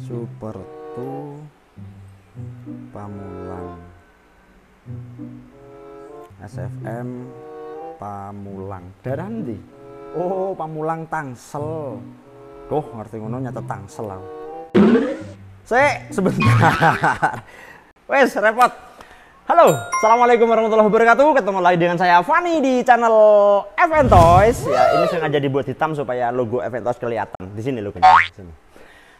Supertu Pamulang SFM Pamulang daerah ndi? Oh, Pamulang Tangsel. Duh, ngerti ngono nyatet Tangsel aku. Sebentar. Wes repot. Halo, assalamualaikum warahmatullahi wabarakatuh. Ketemu lagi dengan saya Fani di channel FN Toys. Ya, ini sengaja dibuat hitam supaya logo FN Toys kelihatan. Di sini logonya. Sini.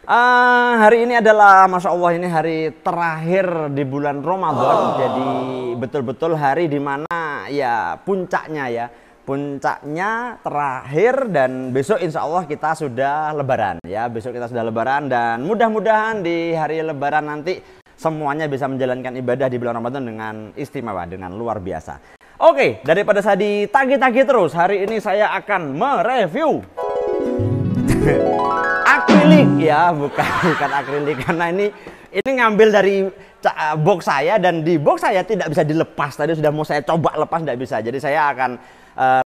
Hari ini adalah, masya Allah, ini hari terakhir di bulan Ramadan. Jadi betul-betul hari dimana ya puncaknya ya. Puncaknya terakhir, dan besok insya Allah kita sudah lebaran ya. Besok kita sudah lebaran, dan mudah-mudahan di hari lebaran nanti semuanya bisa menjalankan ibadah di bulan Ramadan dengan istimewa, dengan luar biasa. Oke, daripada saya ditagih-tagih terus, hari ini saya akan mereview akrilik ya, bukan akrilik, karena ini ngambil dari box saya, dan di box saya tidak bisa dilepas. Tadi sudah mau saya coba lepas, tidak bisa. Jadi saya akan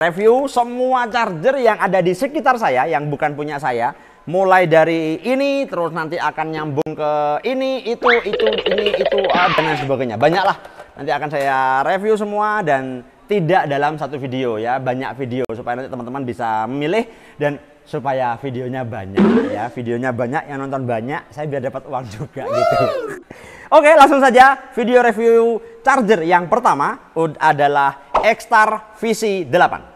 review semua charger yang ada di sekitar saya yang bukan punya saya, mulai dari ini terus nanti akan nyambung ke ini, itu, dan lain sebagainya. Banyak lah, nanti akan saya review semua, dan tidak dalam satu video ya, banyak video supaya nanti teman-teman bisa memilih, dan supaya videonya banyak ya, videonya banyak, yang nonton banyak, saya biar dapat uang juga gitu. Oke, langsung saja video review charger. Yang pertama adalah X-Star VC8.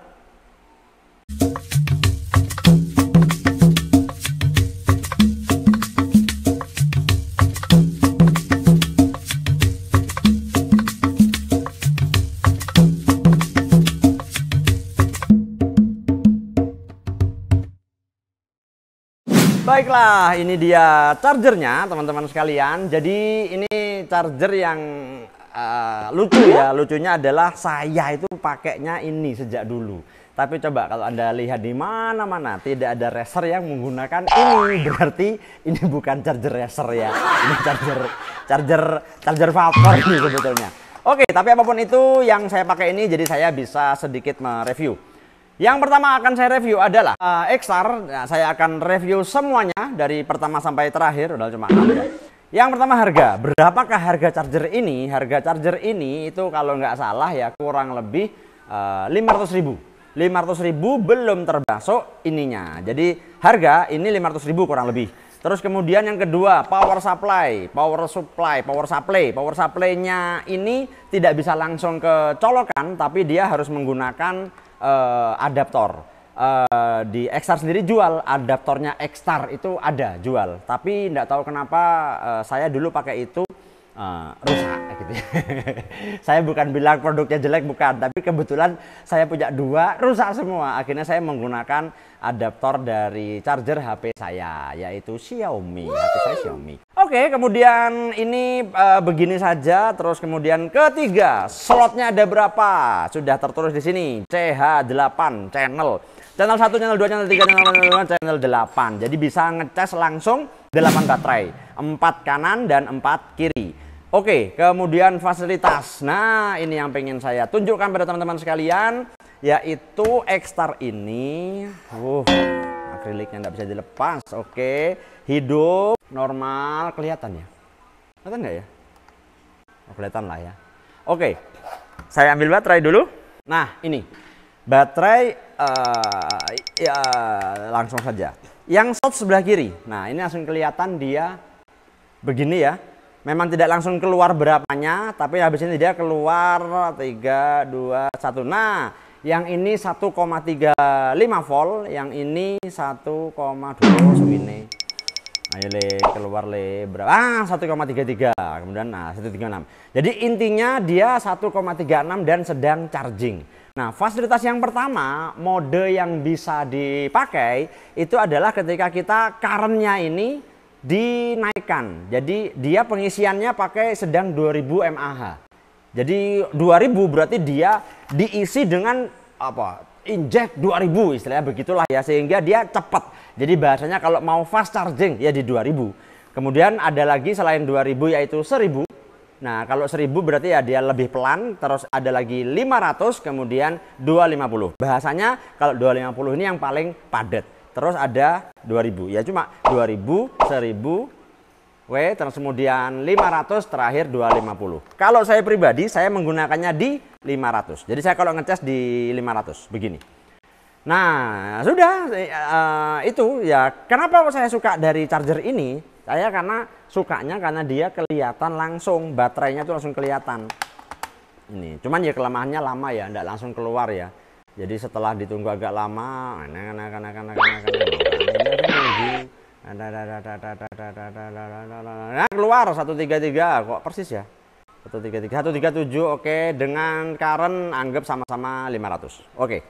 Baiklah, ini dia chargernya teman-teman sekalian. Jadi ini charger yang lucu ya. Lucunya adalah saya itu pakainya ini sejak dulu. Tapi coba kalau Anda lihat di mana-mana tidak ada racer yang menggunakan ini, berarti ini bukan charger racer ya. Ini charger vapor ini sebetulnya. Oke, tapi apapun itu yang saya pakai ini, jadi saya bisa sedikit mereview. Yang pertama akan saya review adalah X-Star. Nah, saya akan review semuanya dari pertama sampai terakhir, udah cuma 6 ya. Yang pertama, harga. Berapakah harga charger ini? Harga charger ini itu kalau nggak salah ya kurang lebih 500.000. 500.000 belum termasuk ininya. Jadi harga ini 500.000 kurang lebih. Terus kemudian yang kedua, power supply. Power supply-nya ini tidak bisa langsung ke colokan, tapi dia harus menggunakan adaptor. Di X-Star sendiri jual adaptornya, X-Star itu ada jual, tapi tidak tahu kenapa saya dulu pakai itu rusak gitu ya. Saya bukan bilang produknya jelek, bukan, tapi kebetulan saya punya dua, rusak semua. Akhirnya saya menggunakan adaptor dari charger HP saya, yaitu Xiaomi. HP saya Xiaomi. Oke, kemudian ini begini saja. Terus kemudian ketiga, slotnya ada berapa? Sudah tertulis di sini, CH8 channel. Channel 1, channel 2, channel 3, channel 8. Jadi bisa ngecas langsung 8 baterai, 4 kanan dan 4 kiri. Oke, kemudian fasilitas. Nah, ini yang pengen saya tunjukkan pada teman-teman sekalian, yaitu X-Star ini. Akriliknya nggak bisa dilepas. Oke, hidup normal, kelihatan ya? Kelihatan nggak ya? Oh, kelihatan lah ya. Oke, saya ambil baterai dulu. Nah, ini baterai ya langsung saja. Yang slot sebelah kiri. Nah, ini langsung kelihatan dia begini ya. Memang tidak langsung keluar berapanya, tapi habis ini dia keluar 3, 2, 1. Nah, yang ini 1,35 volt, yang ini 1,2 ini. Ayo keluar berapa? 1,33. Kemudian 1,36. Jadi intinya dia 1,36 dan sedang charging. Nah, fasilitas yang pertama, mode yang bisa dipakai itu adalah ketika kita current-nya ini dinaikkan. Jadi dia pengisiannya pakai sedang 2000 mAh. Jadi 2000 berarti dia diisi dengan apa? Inject 2000 istilahnya begitulah ya, sehingga dia cepat. Jadi bahasanya kalau mau fast charging ya di 2000. Kemudian ada lagi selain 2000 yaitu 1000. Nah, kalau 1000 berarti ya dia lebih pelan. Terus ada lagi 500, kemudian 250. Bahasanya kalau 250 ini yang paling padat. Terus ada 2000, ya cuma 2000, 1000, Oke, terus kemudian 500, terakhir 250. Kalau saya pribadi, saya menggunakannya di 500. Jadi saya kalau ngecas di 500, begini. Nah, sudah itu ya. Kenapa saya suka dari charger ini? Saya karena sukanya karena dia kelihatan langsung, baterainya tuh langsung kelihatan. Ini, cuman ya kelemahannya lama ya, enggak langsung keluar ya. Jadi setelah ditunggu agak lama, nah keluar 133 kok persis ya, 133 137. Oke, dengan current anggap sama-sama 500. Oke,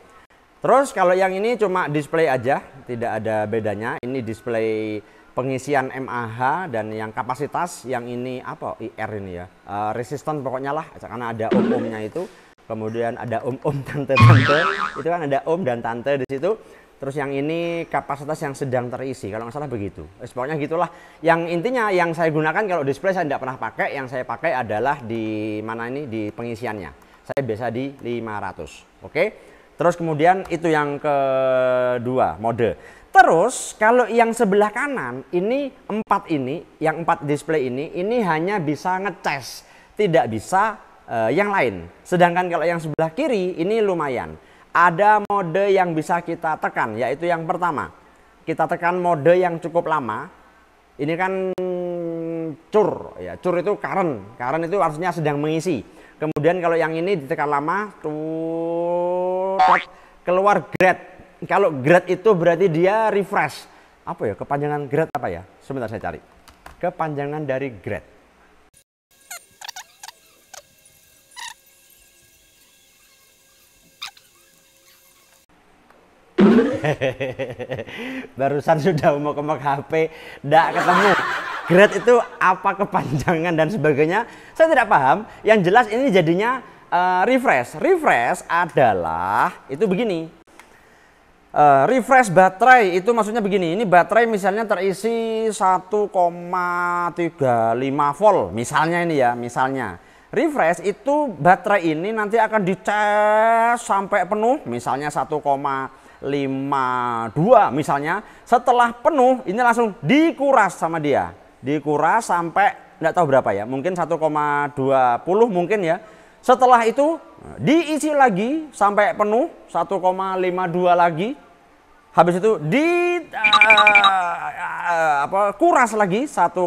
terus kalau yang ini cuma display aja, tidak ada bedanya. Ini display pengisian mAh dan yang kapasitas, yang ini apa IR ini ya, resistan pokoknya lah, karena ada ohmnya itu. Kemudian ada om tante-tante, itu kan ada om dan tante di situ. Terus yang ini kapasitas yang sedang terisi, kalau nggak salah begitu. Pokoknya gitulah. Yang intinya yang saya gunakan kalau display saya tidak pernah pakai. Yang saya pakai adalah di mana ini, di pengisiannya. Saya biasa di 500. Oke. Terus kemudian itu yang kedua, mode. Terus kalau yang sebelah kanan ini 4 ini, yang 4 display ini hanya bisa ngecas, tidak bisa yang lain. Sedangkan kalau yang sebelah kiri ini lumayan. Ada mode yang bisa kita tekan, yaitu yang pertama. Kita tekan mode yang cukup lama. Ini kan cur, ya. Cur itu current. Current itu artinya sedang mengisi. Kemudian kalau yang ini ditekan lama, keluar grade. Kalau grade itu berarti dia refresh. Apa ya, kepanjangan grade apa ya? Sebentar saya cari. Kepanjangan dari grade. Barusan sudah mau HP, tidak ketemu. Grade itu apa, kepanjangan dan sebagainya, saya tidak paham. Yang jelas ini jadinya refresh. Refresh adalah itu begini. Refresh baterai itu maksudnya begini. Ini baterai misalnya terisi 1,35 volt misalnya ini ya, misalnya. Refresh itu baterai ini nanti akan dicas sampai penuh, misalnya 1,52 misalnya. Setelah penuh ini langsung dikuras sama dia, dikuras sampai nggak tahu berapa ya, mungkin 1,20 mungkin ya. Setelah itu diisi lagi sampai penuh 1,52 lagi. Habis itu kuras lagi 1,2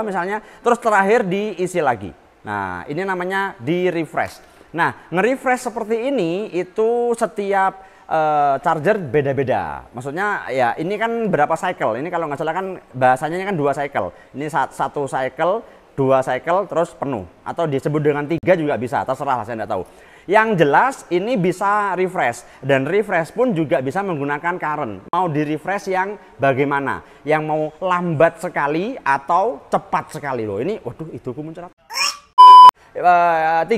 misalnya, terus terakhir diisi lagi. Nah, ini namanya di refresh. Nah, nge-refresh seperti ini itu setiap charger beda-beda. Maksudnya ya ini kan berapa cycle. Ini kalau nggak salah kan bahasanya kan 2 cycle. Ini 1 cycle, 2 cycle, terus penuh. Atau disebut dengan 3 juga bisa, terserah lah, saya nggak tahu. Yang jelas ini bisa refresh. Dan refresh pun juga bisa menggunakan current. Mau di refresh yang bagaimana? Yang mau lambat sekali atau cepat sekali loh. Ini waduh, hidungku mencerat. 3.000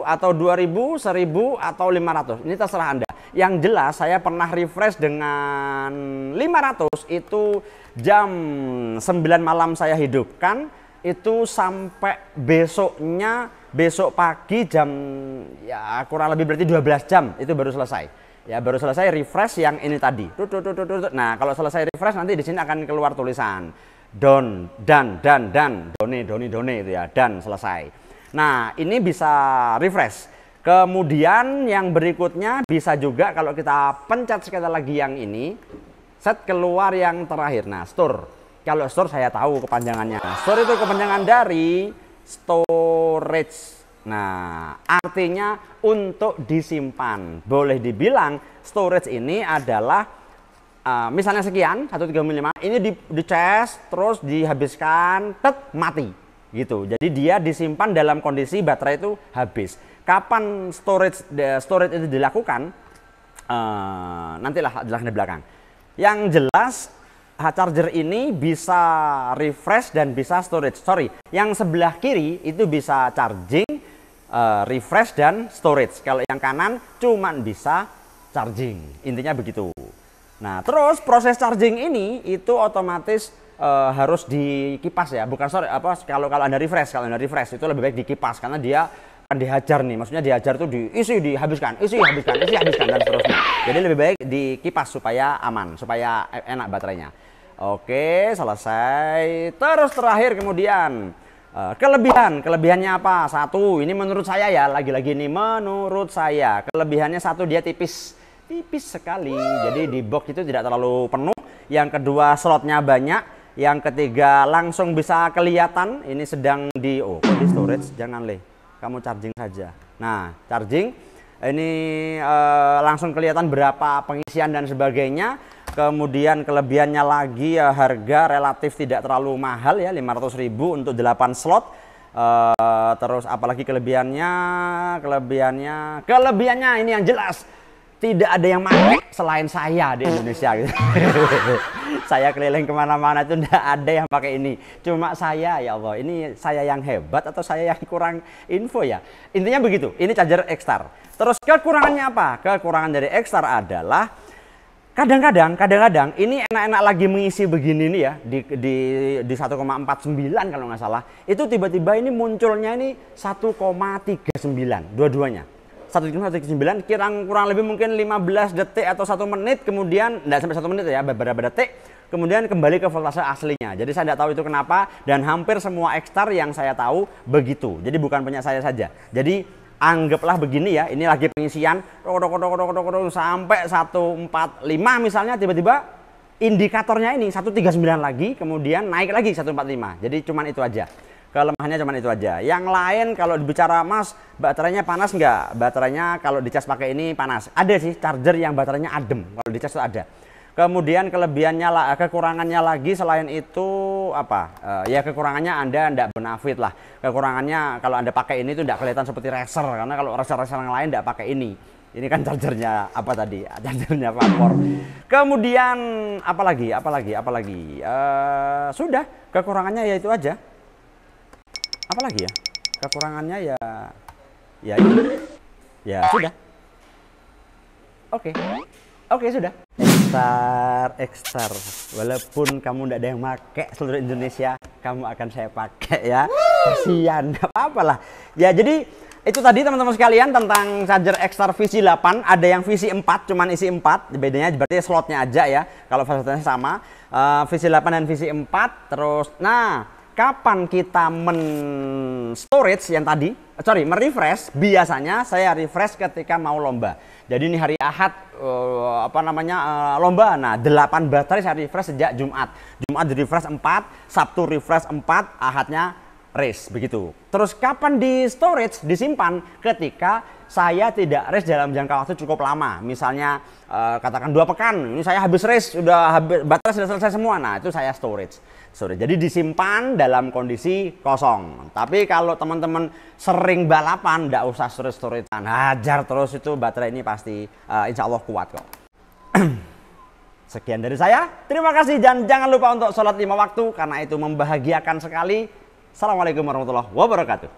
atau 2.000, 1.000 atau 500. Ini terserah Anda. Yang jelas saya pernah refresh dengan 500 itu jam 9 malam saya hidupkan, itu sampai besok pagi jam ya kurang lebih berarti 12 jam itu baru selesai. Ya baru selesai refresh yang ini tadi. Nah, kalau selesai refresh nanti di sini akan keluar tulisan done itu ya, dan selesai. Nah, ini bisa refresh. Kemudian yang berikutnya bisa juga kalau kita pencet sekali lagi yang ini, set keluar yang terakhir. Nah, store. Kalau store saya tahu kepanjangannya. Store itu kepanjangan dari storage. Nah, artinya untuk disimpan. Boleh dibilang storage ini adalah misalnya sekian 135, ini dicas terus dihabiskan, mati. Gitu. Jadi dia disimpan dalam kondisi baterai itu habis. Kapan storage itu dilakukan? Nantilah jelaskan di belakang. Yang jelas charger ini bisa refresh dan bisa storage. Sorry, yang sebelah kiri itu bisa charging, refresh dan storage. Kalau yang kanan cuman bisa charging. Intinya begitu. Nah, terus proses charging ini itu otomatis harus dikipas ya, bukan kalau Anda refresh, itu lebih baik dikipas karena dia akan dihajar nih, maksudnya dihajar itu dihabiskan dan seterusnya. Jadi lebih baik dikipas supaya aman, supaya enak baterainya. Oke, selesai. Terus terakhir kemudian kelebihannya apa? Satu, ini menurut saya ya, lagi-lagi ini menurut saya kelebihannya satu, dia tipis sekali. Jadi di box itu tidak terlalu penuh. Yang kedua, slotnya banyak. Yang ketiga, langsung bisa kelihatan ini sedang di di storage. Jangan kamu charging saja. Nah, charging ini langsung kelihatan berapa pengisian dan sebagainya. Kemudian kelebihannya lagi ya, harga relatif tidak terlalu mahal ya, 500.000 untuk 8 slot. Terus apalagi kelebihannya ini yang jelas, tidak ada yang pakai selain saya di Indonesia gitu. Saya keliling kemana-mana itu tidak ada yang pakai ini, cuma saya. Ya Allah, ini saya yang hebat atau saya yang kurang info ya? Intinya begitu. Ini charger X-Star. Terus kekurangannya apa? Kekurangan dari X-Star adalah kadang-kadang ini enak-enak lagi mengisi begini nih ya, di 1,49 kalau nggak salah, itu tiba-tiba ini munculnya ini 1,39 dua-duanya. 1,39 kurang lebih mungkin 15 detik atau 1 menit, kemudian enggak sampai 1 menit ya, beberapa detik, kemudian kembali ke voltase aslinya. Jadi saya tidak tahu itu kenapa, dan hampir semua X-Star yang saya tahu begitu. Jadi bukan punya saya saja. Jadi anggaplah begini ya, ini lagi pengisian sampai 145 misalnya, tiba-tiba indikatornya ini 139 lagi, kemudian naik lagi 145. Jadi cuman itu aja. Kelemahannya cuman itu aja. Yang lain kalau dibicara, Mas, baterainya panas nggak? Baterainya kalau dicas pakai ini panas. Ada sih charger yang baterainya adem, kalau dicas itu ada. Kemudian kekurangannya lagi selain itu apa? Ya kekurangannya Anda tidak benefit lah. Kekurangannya kalau Anda pakai ini tuh tidak kelihatan seperti racer, karena kalau racer yang lain tidak pakai ini. Ini kan chargernya apa tadi? Chargernya vapor. Kemudian apalagi? Sudah, kekurangannya ya itu aja. Apalagi ya? Kekurangannya ya sudah. Oke, sudah. X-Star. Walaupun kamu tidak ada yang pakai seluruh Indonesia, kamu akan saya pakai ya. Kasihan, apa-apalah. Ya, jadi itu tadi teman-teman sekalian tentang charger X-Star VC 8. Ada yang VC 4, cuman isi 4. Bedanya berarti slotnya aja ya. Kalau fasilitasnya sama. VC 8 dan VC 4. Terus, kapan kita storage yang tadi, merefresh, biasanya saya refresh ketika mau lomba. Jadi ini hari Ahad lomba. Nah, 8 baterai saya refresh sejak Jumat. Jumat di refresh 4, Sabtu refresh 4, Ahadnya race begitu. Terus kapan di storage, disimpan? Ketika saya tidak race dalam jangka waktu cukup lama. Misalnya katakan 2 pekan, ini saya habis race, baterai sudah selesai semua. Nah, itu saya storage. Jadi disimpan dalam kondisi kosong. Tapi kalau teman-teman sering balapan, tidak usah storage-storagean. Hajar terus, itu baterai ini pasti insya Allah kuat kok. Sekian dari saya. Terima kasih, dan jangan lupa untuk sholat 5 waktu, karena itu membahagiakan sekali. Assalamualaikum warahmatullahi wabarakatuh.